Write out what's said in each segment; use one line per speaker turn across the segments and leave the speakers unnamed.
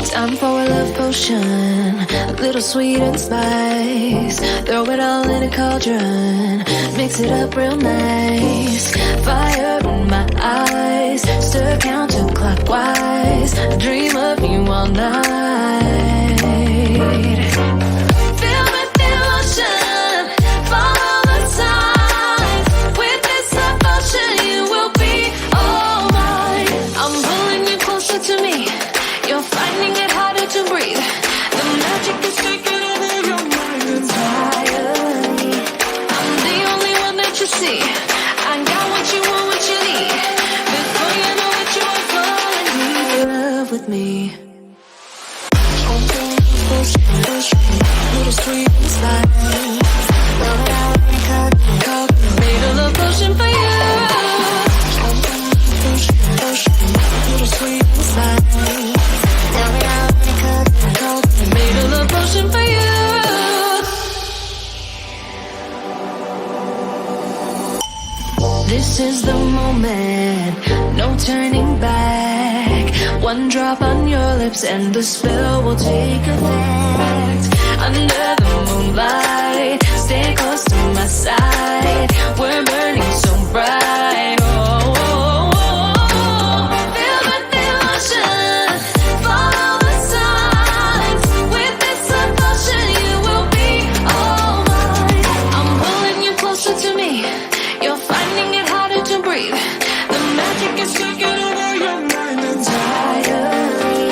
Time for a love potion, a little sweet and spice. Throw it all in a cauldron, mix it up real nice. Fire in my eyes, stir counterclockwise. I dream of you all night. Feel with the ocean, follow the signs. With this devotion, you will be all mine. I'm pulling you closer to me. You're finding it harder to breathe. The magic is taking over your mind entirely. I'm the only one that you see. I got what you want, what you need. Before you know it, you are falling deep in love with me. Little sweet and spice. Love it out in a cup. Made a love potion for you. Little sweet and spice. Made a love potion for you. This is the moment, no turning back. One drop on your lips and the spell will take effect. Under the moonlight, stay close to my side. We're burning so bright. Oh, oh, oh, oh. Feel the devotion, follow the signs. With this devotion, you will be all mine. I'm pulling you closer to me. You're finding it harder to breathe. The magic is taking over your mind entirely.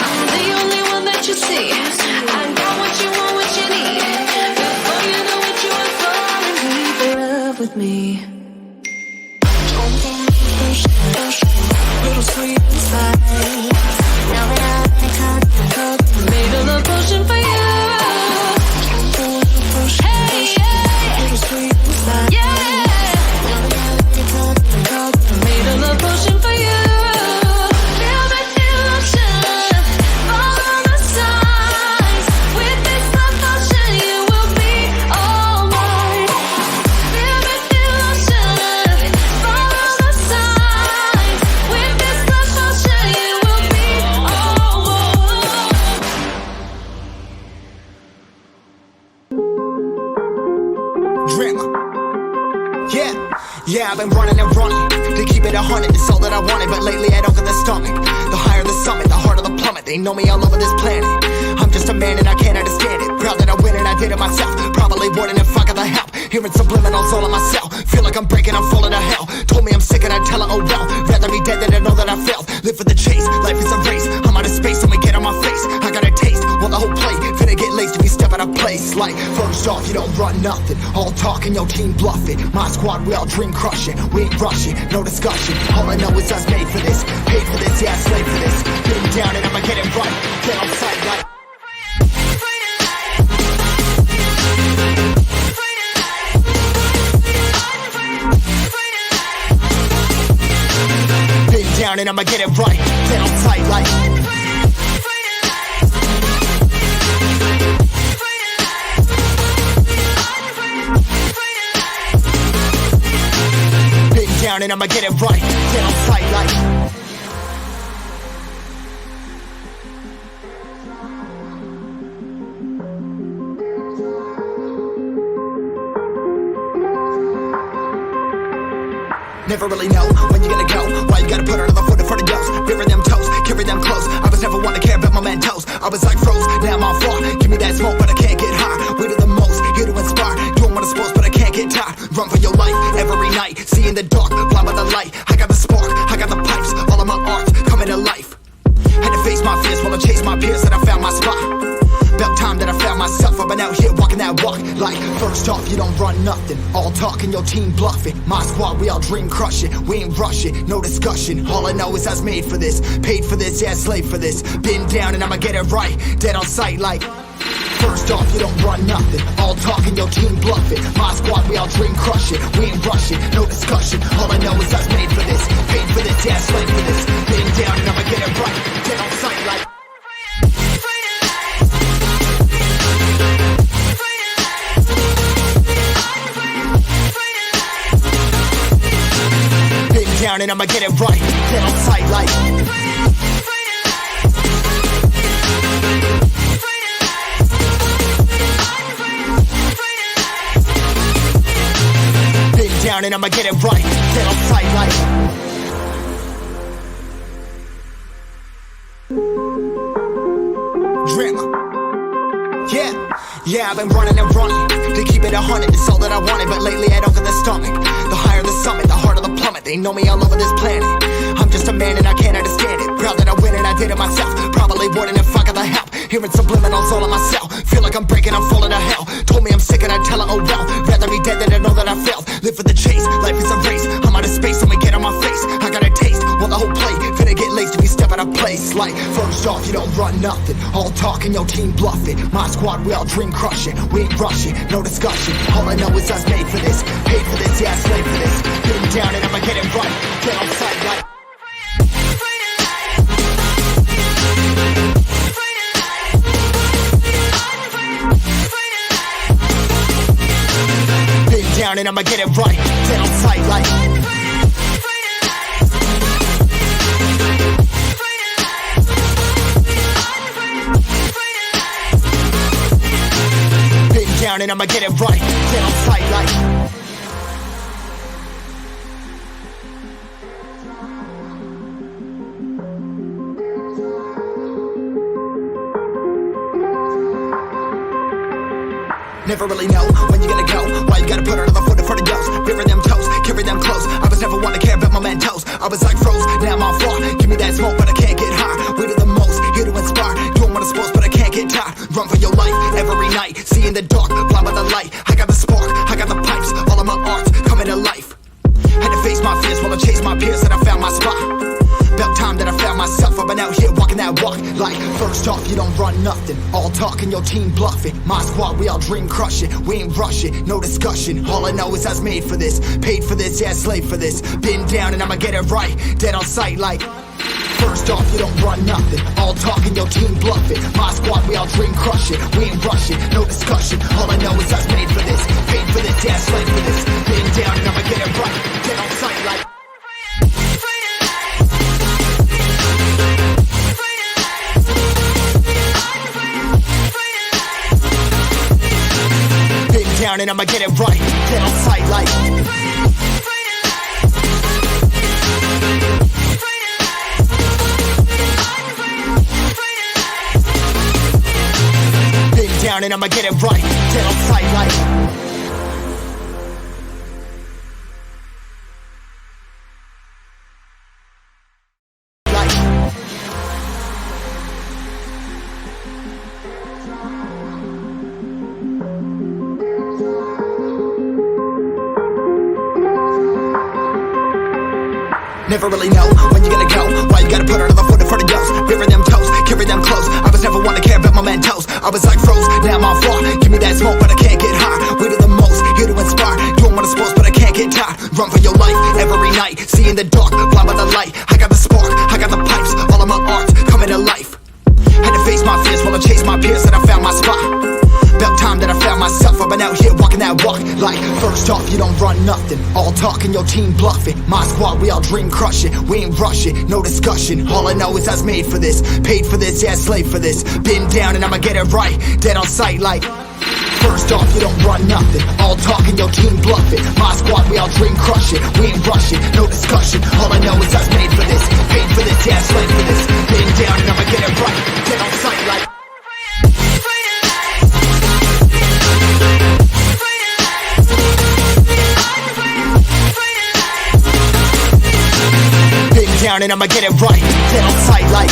I'm the only one that you see. I got what you want, what you need. Before you know it, you are falling deep in love with me. Little sweet and spice. Now that I've made a love potion for you. Hey, yeah. Little sweet and spice. Yeah. Made a love potion for you. Feel the devotion, follow the signs. With this love potion, you will be all mine. Feel the devotion, follow the signs. With this love potion, you will be all mine.
Drama. Yeah, I've been running and running to keep it 100, it's all that I wanted. But lately I don't get the stomach. The higher the summit, the harder the plummet. They know me all over this planet. I'm just a man and I can't understand it. Proud that I win and I did it myself. Probably wouldn't if I got the help. Hearing subliminals all on myself. Feel like I'm breaking, I'm falling to hell. Told me I'm sick and I tell her, oh well. Rather be dead than to know that I failed. Live for the chase, life is a race. I'm out of space, I'ma get on my face. I got a taste, well the whole plate finna get laced if you step out of place. Like, first off, you don't run nothing. All talk and your team bluff it. My squad, we all dream crushing. We ain't rushing, no discussion. All I know is us made for this. Paid for this, yeah, slave for this. Getting down and I'ma get it right. Get on sight like. Been down and I'ma get it right. Get on sight like. Down and I'ma get it right. Get on sight like. Never really know when you're gonna go. Why you gotta put another foot in front of yours? Bury them toes, carry them close. I was never one to care about my mentos. I was like froze, now I'm on floor. Give me that smoke, but I can't get high. We do the most, here to inspire. Doing what I'm supposed, but I can't get tired. Run for your life every night. See in the dark, blind by the light. I got the spark, I got the pipes. All of my arts coming to life. Had to face my fears while I chase my peers, and I found my spot. About time that I found myself. I've been out here walking that walk. Like, first off, you don't run nothing. All talk and your team bluffing. My squad, we all dream crushing. We ain't rushing, no discussion. All I know is I was made for this. Paid for this, yeah, slave for this. Been down and I'ma get it right. Dead on sight like. First off, you don't run nothing. All talk and your team bluffing. My squad, we all dream crushing. We ain't rushing, no discussion. All I know is I was made for this. Paid for this, yeah, slave for this. Been down and I'ma get it right. Dead on sight like. I'ma get it right, dead on sight like been down and I'ma get it right, dead on sight like Drama. Yeah, I've been running and running to keep it 100, it's all that I wanted. But lately I don't get the stomach. The higher the summit, the harder the plummet. They know me all over this planet. I'm just a man and I can't understand it. Proud that I win and I did it myself. Probably wouldn't if I got the help. Hearing subliminals all on myself. Feel like I'm breaking, I'm falling to hell. Told me I'm sick and I tell her, oh well. Rather be dead than to know that I failed. Live for the chase, life is a race. I'm out of space, I'ma get on my face. I got a taste, want the whole plate. Finna get laced if you step out of place. Like, first off, you don't run nothing. All talk and your team bluff it. My squad, we all dream crushing. We ain't rushing, no discussion. All I know is us made for this. Paid for this, yeah, slave for this. Getting down and I'ma get it right. Get on sight like down and I'ma get it right, dead on sight like been down and I'ma get it right, dead on sight like never really know when you're gonna go. Why you gotta put another foot in front of yours? Bury them toes, carry them close. I was never one to care about my mentos. I was like froze, now I'm on floor. Give me that smoke, but I can't get high. We do the most, here to inspire. Doing what I'm supposed, but I can't get tired. Run for your life every night. See in the dark, blind by the light. I got the spark, I got the pipes. All of my arts coming to life. Had to face my fears while I chased my peers, and I found my spot. About time that I found myself. I've been out here walking that walk. Like, first off, you don't run nothing. All talk and your team bluffing. My squad, we all dream crushing. We ain't rushing, no discussion. All I know is I was made for this. Paid for this, yeah, slave for this. Been down and I'ma get it right. Dead on sight like first off, you don't run nothing. All talk and your team bluffing. My squad, we all dream crushing. We ain't rushing, no discussion. All I know is I was made for this. Paid for this, yeah, slave for this. Been down and I'ma get it right. Dead on sight like down and I'ma get it right, dead on sight like been down and I'ma get it right, dead on sight like never really know when you gonna go. Why you gotta put another foot in front of yours? Bury them toes, carry them close. I was never one to care about my mentos. I was like froze, now I'm on floor. Give me that smoke, but I can't get high. We do the most, here to inspire. Doing what I'm supposed, but I can't get tired. Run for your life every night. See in the dark, blind by the light. I got the spark, I got the pipes. All of my arts coming to life. Had to face my fears while I chased my peers, and I found my spot. About time that I found myself. I've been out here walking that walk. Like, first off, you don't run nothing. All talk and your team bluffing. My squad, we all dream crushing. We ain't rushing, no discussion. All I know is I was made for this. Paid for this, yeah, slave for this. Been down and I'ma get it right. Dead on sight like first off, you don't run nothing. All talk and your team bluffing. My squad, we all dream crushing. We ain't rushing, no discussion. All I know is I was made for this. Paid for this, yeah, slave for this. Been down and I'ma get it right. Dead on sight like down and I'ma get it right. Dead on sight like